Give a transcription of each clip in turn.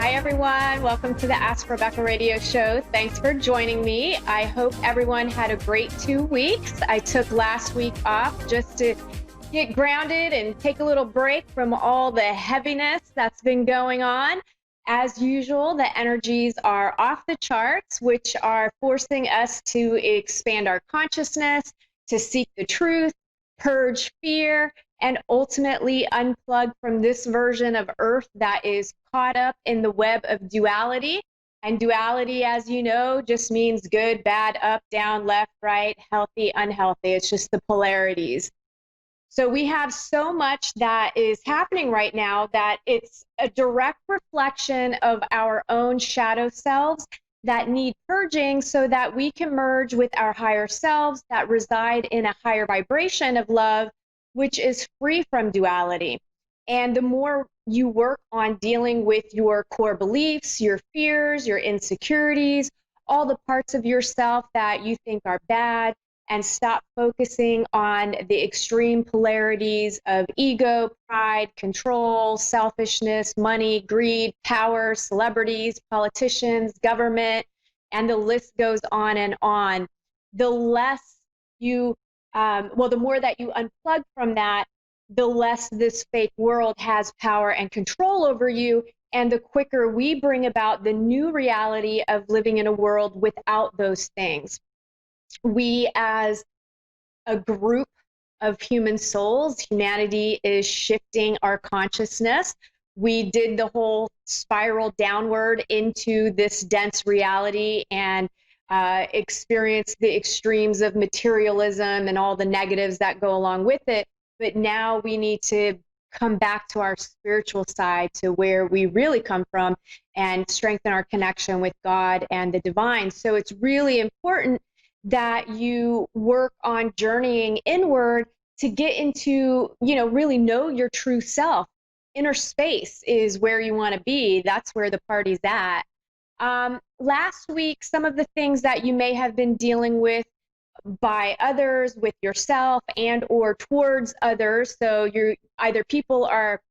Hi, everyone. Welcome to the Ask Rebecca radio show. Thanks for joining me. I hope everyone had a great 2 weeks. I took last week off just to get grounded and take a little break from all the heaviness that's been going on. As usual, the energies are off the charts, which are forcing us to expand our consciousness, to seek the truth, purge fear, and ultimately unplug from this version of Earth that is caught up in the web of duality. And duality, as you know, just means good, bad, up, down, left, right, healthy, unhealthy. It's just the polarities. So we have so much that is happening right now that it's a direct reflection of our own shadow selves that need purging so that we can merge with our higher selves that reside in a higher vibration of love, which is free from duality. And the more you work on dealing with your core beliefs, your fears, your insecurities, all the parts of yourself that you think are bad, and stop focusing on the extreme polarities of ego, pride, control, selfishness, money, greed, power, celebrities, politicians, government, and the list goes on and on. The less you, the more that you unplug from that, the less this fake world has power and control over you, and the quicker we bring about the new reality of living in a world without those things. We, as a group of human souls, humanity is shifting our consciousness. We did the whole spiral downward into this dense reality and experienced the extremes of materialism and all the negatives that go along with it. But now we need to come back to our spiritual side, to where we really come from, and strengthen our connection with God and the divine. So it's really important that you work on journeying inward to get into, really know your true self. Inner space is where you want to be. That's where the party's at. Last week, some of the things that you may have been dealing with by others, with yourself, and or towards others. So either people are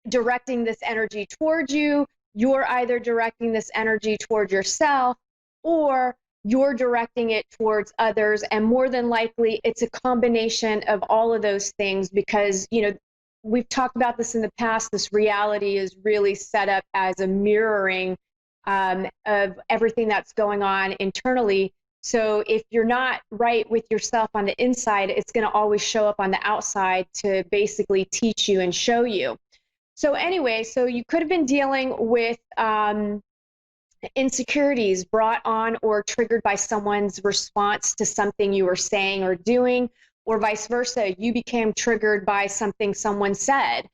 directing this energy towards you, you're either directing this energy toward yourself, or you're directing it towards others. And more than likely, it's a combination of all of those things, because, we've talked about this in the past. This reality is really set up as a mirroring of everything that's going on internally. So if you're not right with yourself on the inside, it's going to always show up on the outside to basically teach you and show you. So anyway, so you could have been dealing with insecurities brought on or triggered by someone's response to something you were saying or doing, or vice versa. You became triggered by something someone said.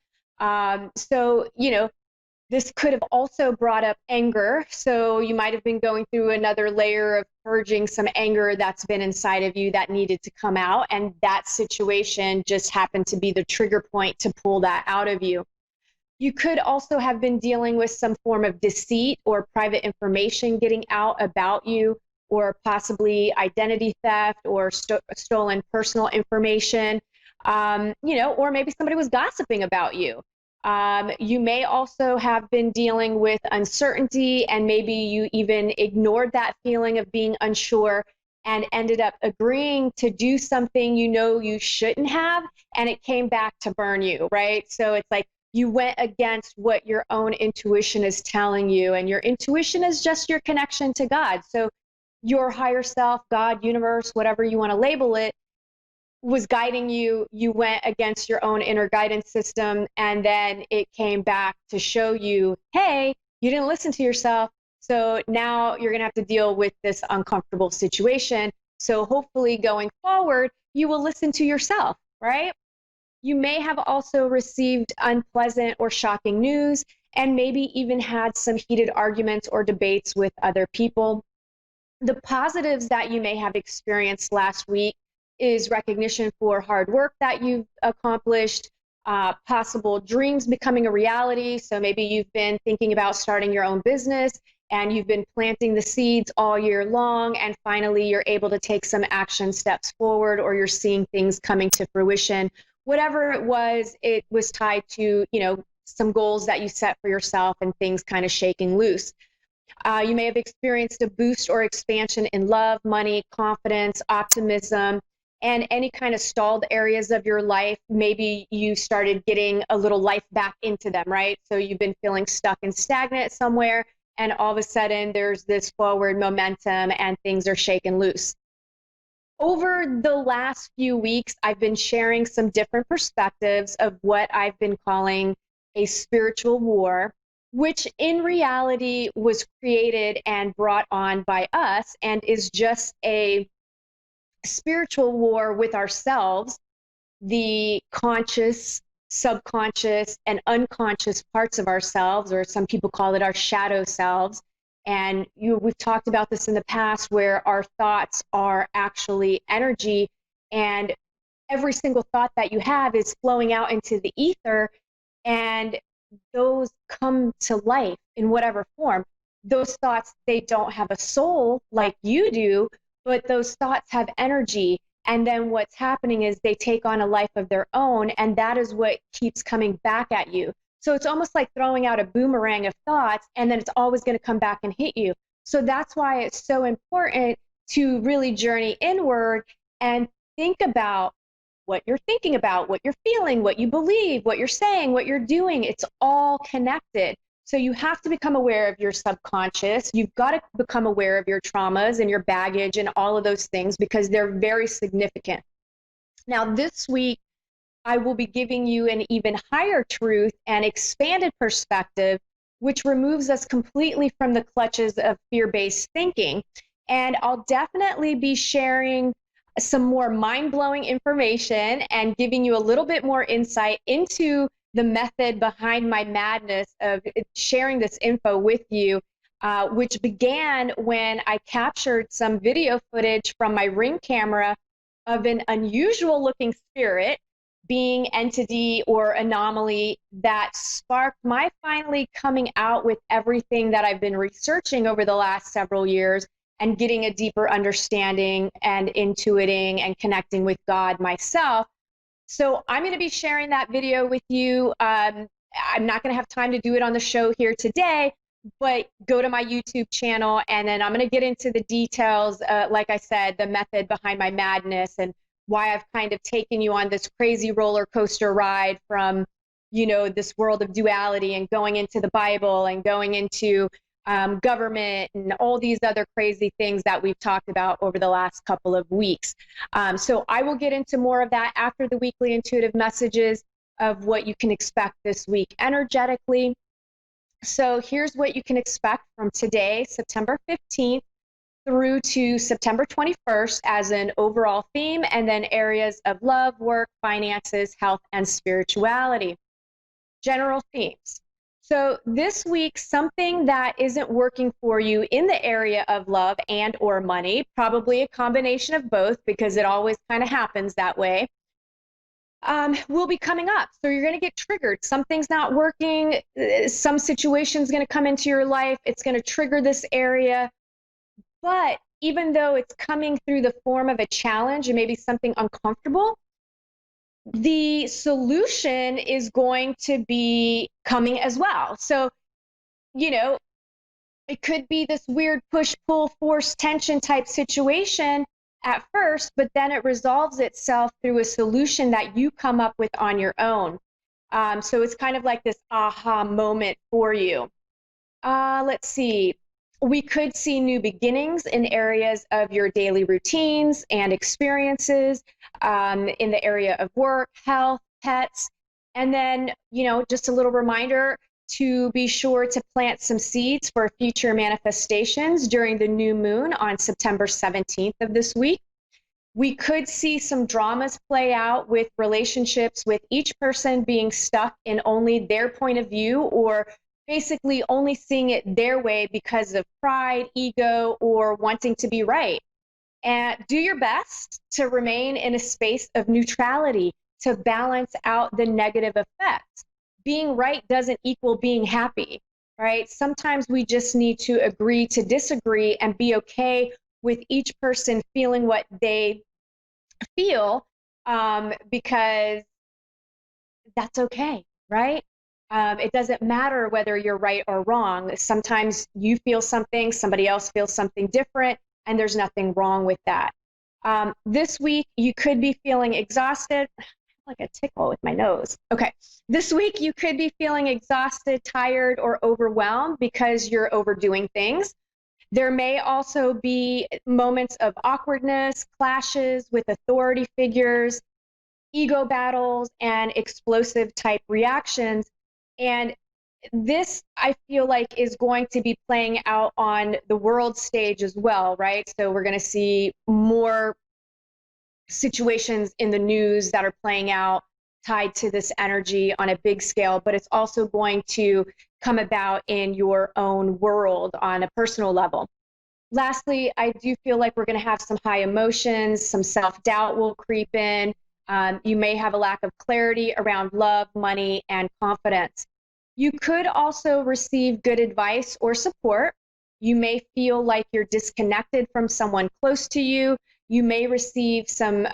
This could have also brought up anger. So you might have been going through another layer of purging some anger that's been inside of you that needed to come out. And that situation just happened to be the trigger point to pull that out of you. You could also have been dealing with some form of deceit or private information getting out about you, or possibly identity theft or stolen personal information, or maybe somebody was gossiping about you. You may also have been dealing with uncertainty, and maybe you even ignored that feeling of being unsure and ended up agreeing to do something you shouldn't have, and it came back to burn you, right? So it's like you went against what your own intuition is telling you, and your intuition is just your connection to God. So your higher self, God, universe, whatever you want to label it, was guiding you. You went against your own inner guidance system, and then it came back to show you, hey, you didn't listen to yourself. So now you're going to have to deal with this uncomfortable situation. So hopefully going forward, you will listen to yourself, right? You may have also received unpleasant or shocking news, and maybe even had some heated arguments or debates with other people. The positives that you may have experienced last week is recognition for hard work that you've accomplished, possible dreams becoming a reality. So maybe you've been thinking about starting your own business, and you've been planting the seeds all year long, and finally you're able to take some action steps forward, or you're seeing things coming to fruition. Whatever it was tied to, some goals that you set for yourself and things kind of shaking loose. You may have experienced a boost or expansion in love, money, confidence, optimism, and any kind of stalled areas of your life. Maybe you started getting a little life back into them, right? So you've been feeling stuck and stagnant somewhere, and all of a sudden there's this forward momentum and things are shaken loose. Over the last few weeks, I've been sharing some different perspectives of what I've been calling a spiritual war, which in reality was created and brought on by us and is just a spiritual war with ourselves, the conscious, subconscious, and unconscious parts of ourselves, or some people call it our shadow selves. And we've talked about this in the past, where our thoughts are actually energy, and every single thought that you have is flowing out into the ether, and those come to life in whatever form. Those thoughts, they don't have a soul like you do, but those thoughts have energy. And then what's happening is they take on a life of their own, and that is what keeps coming back at you. So it's almost like throwing out a boomerang of thoughts, and then it's always going to come back and hit you. So that's why it's so important to really journey inward and think about what you're thinking about, what you're feeling, what you believe, what you're saying, what you're doing. It's all connected. So you have to become aware of your subconscious. You've got to become aware of your traumas and your baggage and all of those things, because they're very significant. Now, this week, I will be giving you an even higher truth and expanded perspective, which removes us completely from the clutches of fear-based thinking. And I'll definitely be sharing some more mind-blowing information and giving you a little bit more insight into the method behind my madness of sharing this info with you, which began when I captured some video footage from my Ring camera of an unusual looking spirit, being, entity, or anomaly that sparked my finally coming out with everything that I've been researching over the last several years and getting a deeper understanding and intuiting and connecting with God myself. So I'm going to be sharing that video with you. I'm not going to have time to do it on the show here today, but go to my YouTube channel, and then I'm going to get into the details, like I said, the method behind my madness, and why I've kind of taken you on this crazy roller coaster ride from, this world of duality and going into the Bible and going into government and all these other crazy things that we've talked about over the last couple of weeks. So I will get into more of that after the weekly intuitive messages of what you can expect this week energetically. So here's what you can expect from today, September 15th, through to September 21st as an overall theme, and then areas of love, work, finances, health, and spirituality. General themes. So this week, something that isn't working for you in the area of love and or money, probably a combination of both, because it always kind of happens that way, will be coming up. So you're going to get triggered. Something's not working. Some situation's going to come into your life. It's going to trigger this area. But even though it's coming through the form of a challenge and maybe something uncomfortable, the solution is going to be coming as well. So, it could be this weird push, pull, force, tension type situation at first, but then it resolves itself through a solution that you come up with on your own. So it's kind of like this aha moment for you. Let's see. We could see new beginnings in areas of your daily routines and experiences, in the area of work, health, pets. And then, just a little reminder to be sure to plant some seeds for future manifestations during the new moon on September 17th of this week. We could see some dramas play out with relationships, with each person being stuck in only their point of view, or basically only seeing it their way because of pride, ego, or wanting to be right. And do your best to remain in a space of neutrality to balance out the negative effects. Being right doesn't equal being happy, right? Sometimes we just need to agree to disagree and be okay with each person feeling what they feel, because that's okay, right? It doesn't matter whether you're right or wrong. Sometimes you feel something, somebody else feels something different, and there's nothing wrong with that. This week, you could be feeling exhausted, like a tickle with my nose. Okay. This week, you could be feeling exhausted, tired, or overwhelmed because you're overdoing things. There may also be moments of awkwardness, clashes with authority figures, ego battles, and explosive type reactions. And this, I feel like, is going to be playing out on the world stage as well, right? So we're going to see more situations in the news that are playing out tied to this energy on a big scale, but it's also going to come about in your own world on a personal level. Lastly, I do feel like we're going to have some high emotions, some self-doubt will creep in. You may have a lack of clarity around love, money, and confidence. You could also receive good advice or support. You may feel like you're disconnected from someone close to you. You may receive some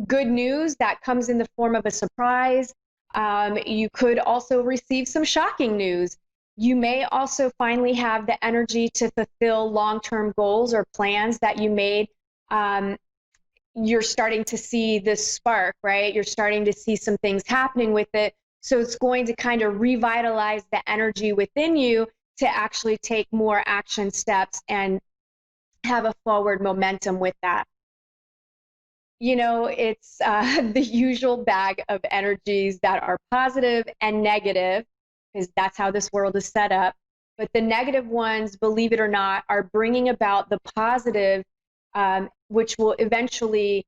good news that comes in the form of a surprise. You could also receive some shocking news. You may also finally have the energy to fulfill long-term goals or plans that you made. You're starting to see this spark, right? You're starting to see some things happening with it. So it's going to kind of revitalize the energy within you to actually take more action steps and have a forward momentum with that. You know, it's the usual bag of energies that are positive and negative, because that's how this world is set up. But the negative ones, believe it or not, are bringing about the positive, which will eventually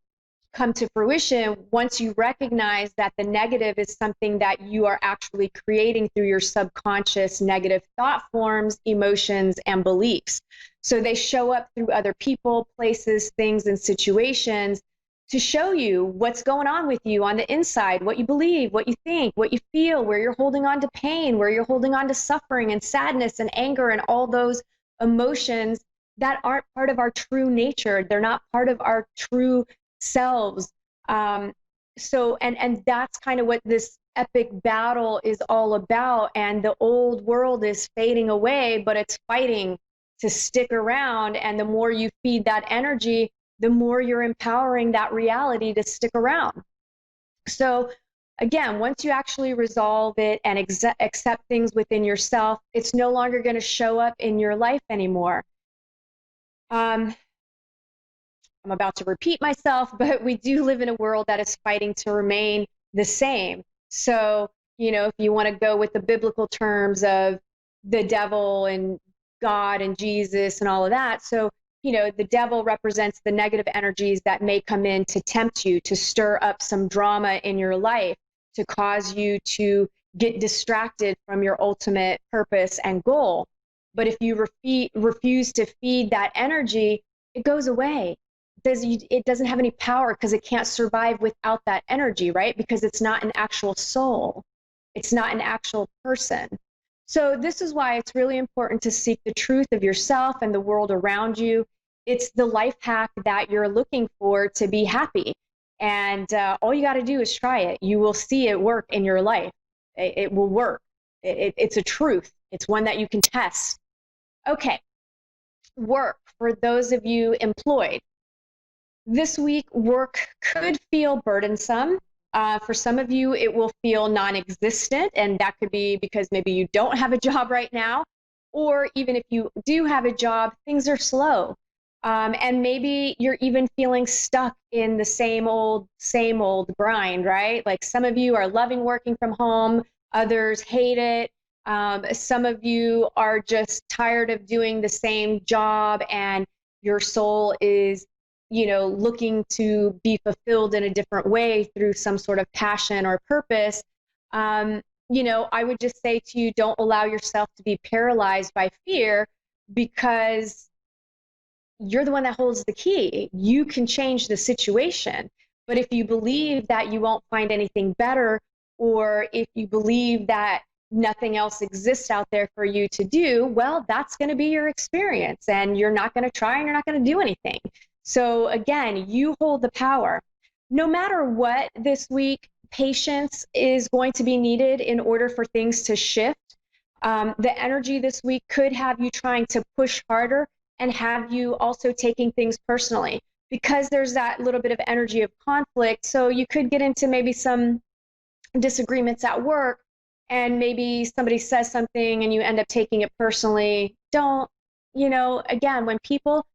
come to fruition once you recognize that the negative is something that you are actually creating through your subconscious negative thought forms, emotions, and beliefs. So they show up through other people, places, things, and situations to show you what's going on with you on the inside, what you believe, what you think, what you feel, where you're holding on to pain, where you're holding on to suffering and sadness and anger and all those emotions that aren't part of our true nature. They're not part of our true selves. And that's kind of what this epic battle is all about. And the old world is fading away, but it's fighting to stick around. And the more you feed that energy, the more you're empowering that reality to stick around. So again, once you actually resolve it and accept things within yourself, it's no longer going to show up in your life anymore. I'm about to repeat myself, but we do live in a world that is fighting to remain the same. So, you know, if you want to go with the biblical terms of the devil and God and Jesus and all of that. So, you know, the devil represents the negative energies that may come in to tempt you, to stir up some drama in your life, to cause you to get distracted from your ultimate purpose and goal. But if you refuse to feed that energy, it goes away. It doesn't have any power because it can't survive without that energy, right? Because it's not an actual soul. It's not an actual person. So this is why it's really important to seek the truth of yourself and the world around you. It's the life hack that you're looking for to be happy. And all you got to do is try it. You will see it work in your life. It will work. It's a truth. It's one that you can test. Okay, work. For those of you employed, this week work could feel burdensome. For some of you, it will feel non-existent, and that could be because maybe you don't have a job right now, or even if you do have a job, things are slow. And maybe you're even feeling stuck in the same old grind, right? Like some of you are loving working from home, others hate it. Some of you are just tired of doing the same job and your soul is, you know, looking to be fulfilled in a different way through some sort of passion or purpose. You know, I would just say to you, don't allow yourself to be paralyzed by fear, because you're the one that holds the key. You can change the situation. But if you believe that you won't find anything better, or if you believe that nothing else exists out there for you to do, well, that's going to be your experience, and you're not going to try and you're not going to do anything. So again, you hold the power. No matter what this week, patience is going to be needed in order for things to shift. The energy this week could have you trying to push harder and have you also taking things personally, because there's that little bit of energy of conflict. So you could get into maybe some disagreements at work, and maybe somebody says something and you end up taking it personally. Don't, again, when people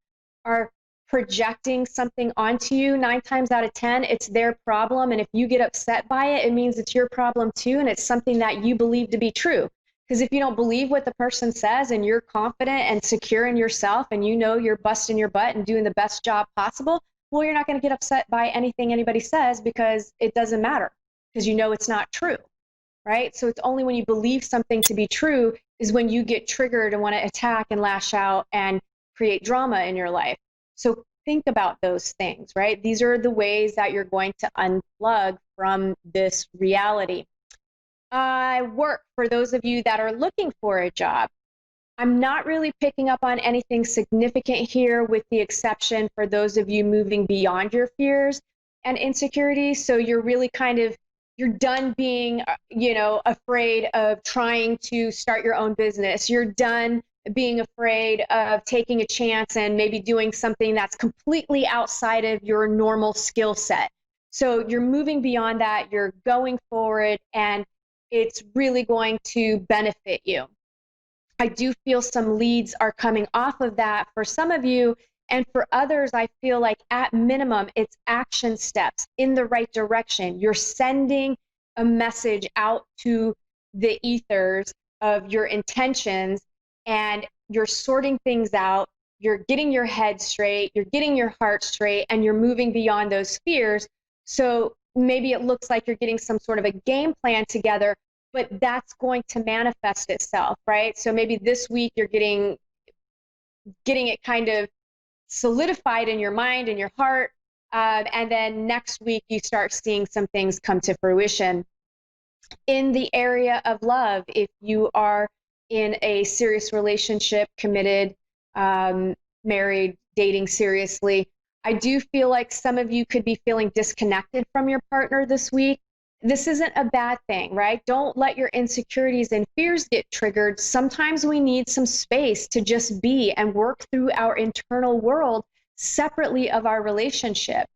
are projecting something onto you, 9 times out of 10, it's their problem. And if you get upset by it, it means it's your problem too. And it's something that you believe to be true. Because if you don't believe what the person says and you're confident and secure in yourself and you know you're busting your butt and doing the best job possible, well, you're not going to get upset by anything anybody says, because it doesn't matter, because you know it's not true, right? So it's only when you believe something to be true is when you get triggered and want to attack and lash out and create drama in your life. So think about those things, right? These are the ways that you're going to unplug from this reality. Work, for those of you that are looking for a job, I'm not really picking up on anything significant here, with the exception for those of you moving beyond your fears and insecurities. So you're really you're done being, afraid of trying to start your own business. You're done being afraid of taking a chance and maybe doing something that's completely outside of your normal skill set. So you're moving beyond that, you're going forward, and it's really going to benefit you. I do feel some leads are coming off of that for some of you, and for others, I feel like at minimum, it's action steps in the right direction. You're sending a message out to the ethers of your intentions, and you're sorting things out. You're getting your head straight, you're getting your heart straight, and you're moving beyond those fears. So maybe it looks like you're getting some sort of a game plan together, but that's going to manifest itself, right? So maybe this week you're getting it kind of solidified in your mind and your heart, and then next week you start seeing some things come to fruition. In the area of love, if you are in a serious relationship, committed, married, dating seriously, I do feel like some of you could be feeling disconnected from your partner this week. This isn't a bad thing, right? Don't let your insecurities and fears get triggered. Sometimes we need some space to just be and work through our internal world separately of our relationship,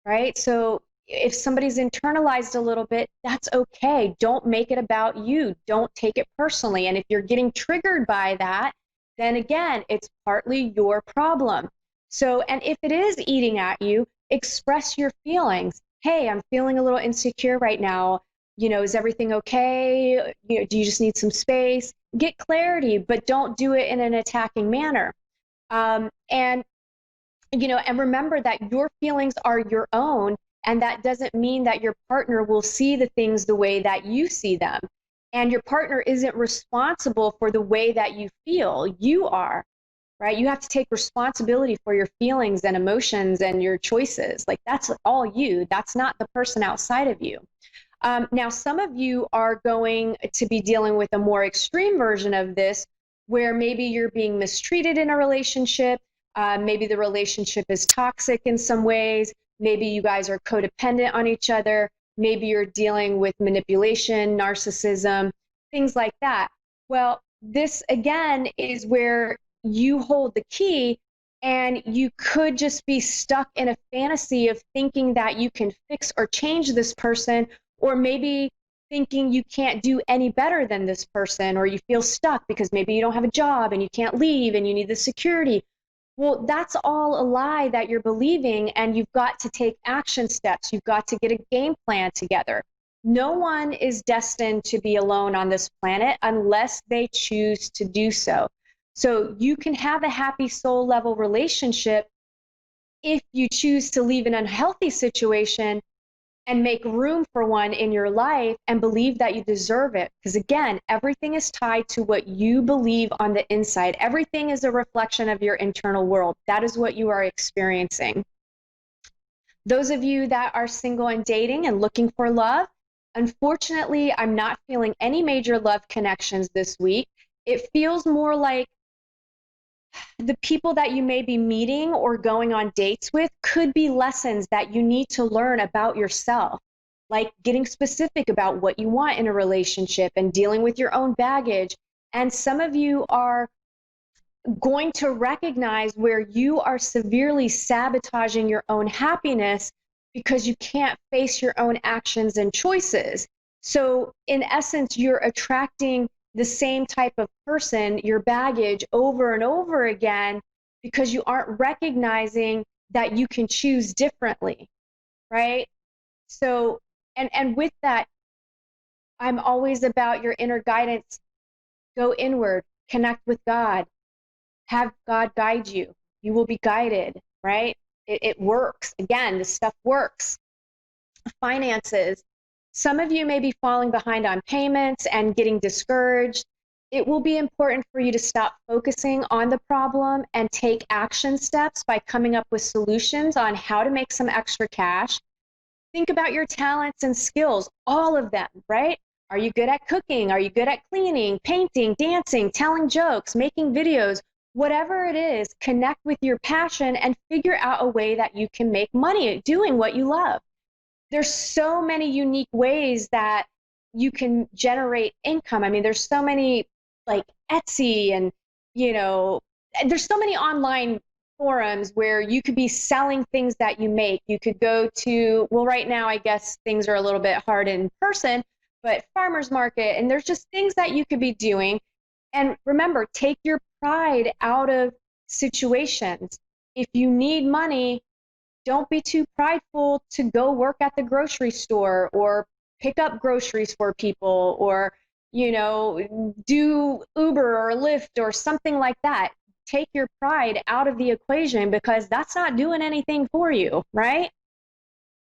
right? So if somebody's internalized a little bit, that's okay. Don't make it about you. Don't take it personally. And if you're getting triggered by that, then again, it's partly your problem. So, and if it is eating at you, express your feelings. Hey, I'm feeling a little insecure right now. Is everything okay? Do you just need some space? Get clarity, but don't do it in an attacking manner. And remember that your feelings are your own, and that doesn't mean that your partner will see the things the way that you see them. And your partner isn't responsible for the way that you feel. You are. Right? You have to take responsibility for your feelings and emotions and your choices. Like, that's all you. That's not the person outside of you. Now, some of you are going to be dealing with a more extreme version of this, where maybe you're being mistreated in a relationship. Maybe the relationship is toxic in some ways. Maybe you guys are codependent on each other. Maybe you're dealing with manipulation, narcissism, things like that. Well, this again is where you hold the key, and you could just be stuck in a fantasy of thinking that you can fix or change this person, or maybe thinking you can't do any better than this person, or you feel stuck because maybe you don't have a job and you can't leave and you need the security. Well, that's all a lie that you're believing, and you've got to take action steps. You've got to get a game plan together. No one is destined to be alone on this planet unless they choose to do so. So you can have a happy soul level relationship if you choose to leave an unhealthy situation and make room for one in your life and believe that you deserve it. Because again, everything is tied to what you believe on the inside. Everything is a reflection of your internal world. That is what you are experiencing. Those of you that are single and dating and looking for love, unfortunately, I'm not feeling any major love connections this week. It feels more like the people that you may be meeting or going on dates with could be lessons that you need to learn about yourself. like getting specific about what you want in a relationship and dealing with your own baggage. And some of you are going to recognize where you are severely sabotaging your own happiness because you can't face your own actions and choices. So in essence, you're attracting the same type of person, your baggage, over and over again because you aren't recognizing that you can choose differently, right? So, and with that, I'm always about your inner guidance. Go inward, connect with God, have God guide you. You will be guided, right? It works. Again, this stuff works. Finances. Some of you may be falling behind on payments and getting discouraged. It will be important for you to stop focusing on the problem and take action steps by coming up with solutions on how to make some extra cash. Think about your talents and skills, all of them, right? Are you good at cooking? Are you good at cleaning, painting, dancing, telling jokes, making videos? Whatever it is, connect with your passion and figure out a way that you can make money doing what you love. There's so many unique ways that you can generate income. I mean, there's so many like Etsy and, there's so many online forums where you could be selling things that you make. You could go to, well, right now, I guess things are a little bit hard in person, but farmers market, and there's just things that you could be doing. And remember, take your pride out of situations. If you need money, don't be too prideful to go work at the grocery store or pick up groceries for people or, do Uber or Lyft or something like that. Take your pride out of the equation because that's not doing anything for you, right?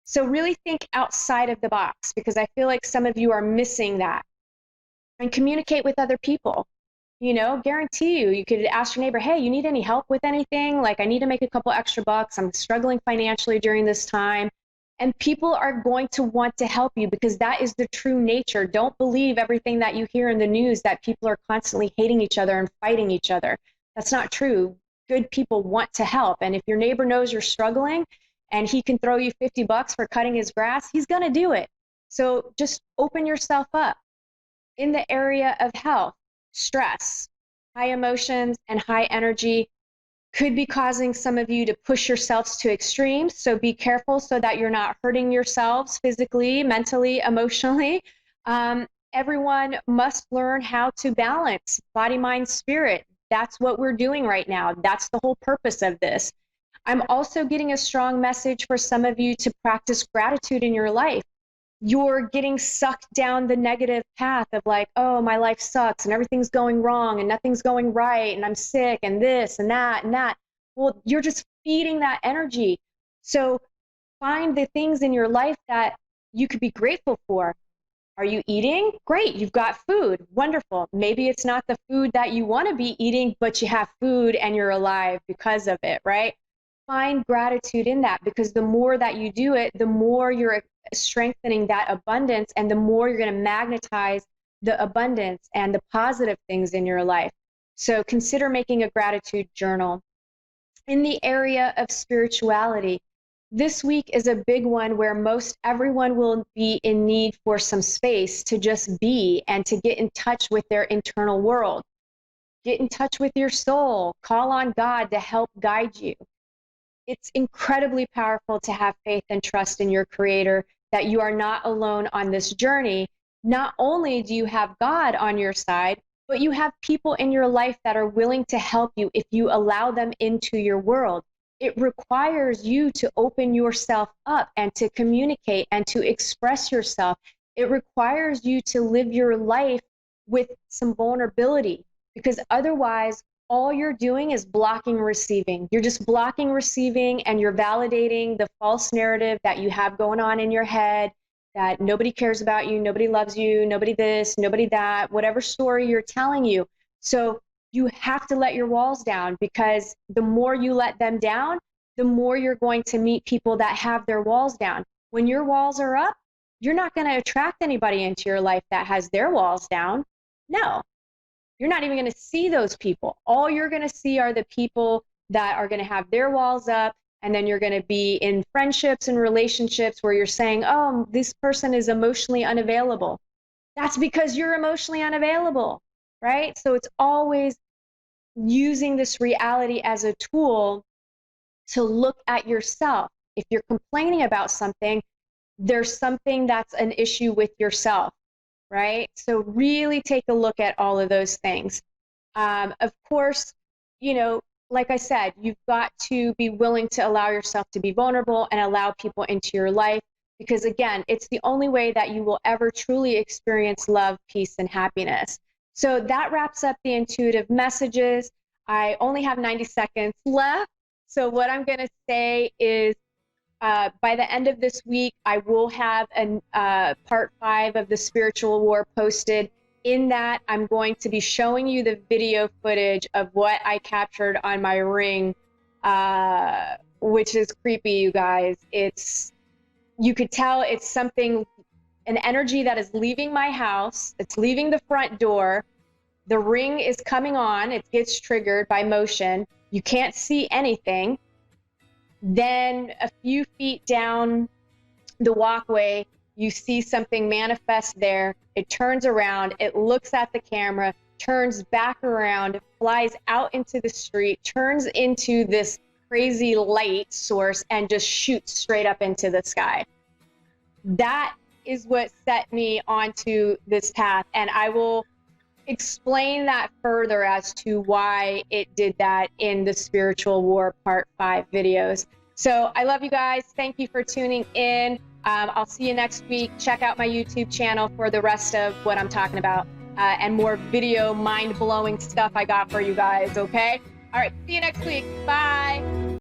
So really think outside of the box because I feel like some of you are missing that. And communicate with other people. Guarantee you could ask your neighbor, hey, you need any help with anything? Like, I need to make a couple extra bucks. I'm struggling financially during this time. And people are going to want to help you because that is the true nature. Don't believe everything that you hear in the news that people are constantly hating each other and fighting each other. That's not true. Good people want to help. And if your neighbor knows you're struggling and he can throw you 50 bucks for cutting his grass, he's going to do it. So just open yourself up. In the area of health, stress, high emotions, and high energy could be causing some of you to push yourselves to extremes. So be careful so that you're not hurting yourselves physically, mentally, emotionally. Everyone must learn how to balance body, mind, spirit. That's what we're doing right now. That's the whole purpose of this. I'm also getting a strong message for some of you to practice gratitude in your life. You're getting sucked down the negative path of like, oh, my life sucks and everything's going wrong and nothing's going right and I'm sick and this and that and that. Well, you're just feeding that energy. So find the things in your life that you could be grateful for. Are you eating? Great, you've got food. Wonderful. Maybe it's not the food that you want to be eating, but you have food and you're alive because of it, right? Find gratitude in that because the more that you do it, the more you're strengthening that abundance and the more you're going to magnetize the abundance and the positive things in your life. So consider making a gratitude journal. In the area of spirituality, this week is a big one where most everyone will be in need for some space to just be and to get in touch with their internal world. Get in touch with your soul. Call on God to help guide you. It's incredibly powerful to have faith and trust in your Creator, that you are not alone on this journey. Not only do you have God on your side, but you have people in your life that are willing to help you if you allow them into your world. It requires you to open yourself up and to communicate and to express yourself. It requires you to live your life with some vulnerability because otherwise, all you're doing is blocking receiving. You're just blocking receiving and you're validating the false narrative that you have going on in your head, that nobody cares about you, nobody loves you, nobody this, nobody that, whatever story you're telling you. So you have to let your walls down because the more you let them down, the more you're going to meet people that have their walls down. When your walls are up, you're not going to attract anybody into your life that has their walls down. No. You're not even going to see those people. All you're going to see are the people that are going to have their walls up, And then you're going to be in friendships and relationships where you're saying, oh, this person is emotionally unavailable. That's because you're emotionally unavailable, right? So it's always using this reality as a tool to look at yourself. If you're complaining about something, there's something that's an issue with yourself, right? So really take a look at all of those things. Of course, you know, like I said, you've got to be willing to allow yourself to be vulnerable and allow people into your life, because again, it's the only way that you will ever truly experience love, peace, and happiness. So that wraps up the intuitive messages. I only have 90 seconds left. So what I'm going to say is, by the end of this week, I will have part 5 of the spiritual war posted. In that, I'm going to be showing you the video footage of what I captured on my ring, which is creepy, you guys. You could tell it's something, an energy that is leaving my house. It's leaving the front door. The ring is coming on. It gets triggered by motion. You can't see anything. Then a few feet down the walkway, you see something manifest there. It turns around, it looks at the camera, turns back around, flies out into the street, turns into this crazy light source, and just shoots straight up into the sky. That is what set me onto this path, and I will explain that further as to why it did that in the Spiritual War Part 5 videos. So I love you guys. Thank you for tuning in. I'll see you next week. Check out my YouTube channel for the rest of what I'm talking about and more video mind-blowing stuff I got for you guys, okay? All right, see you next week. Bye.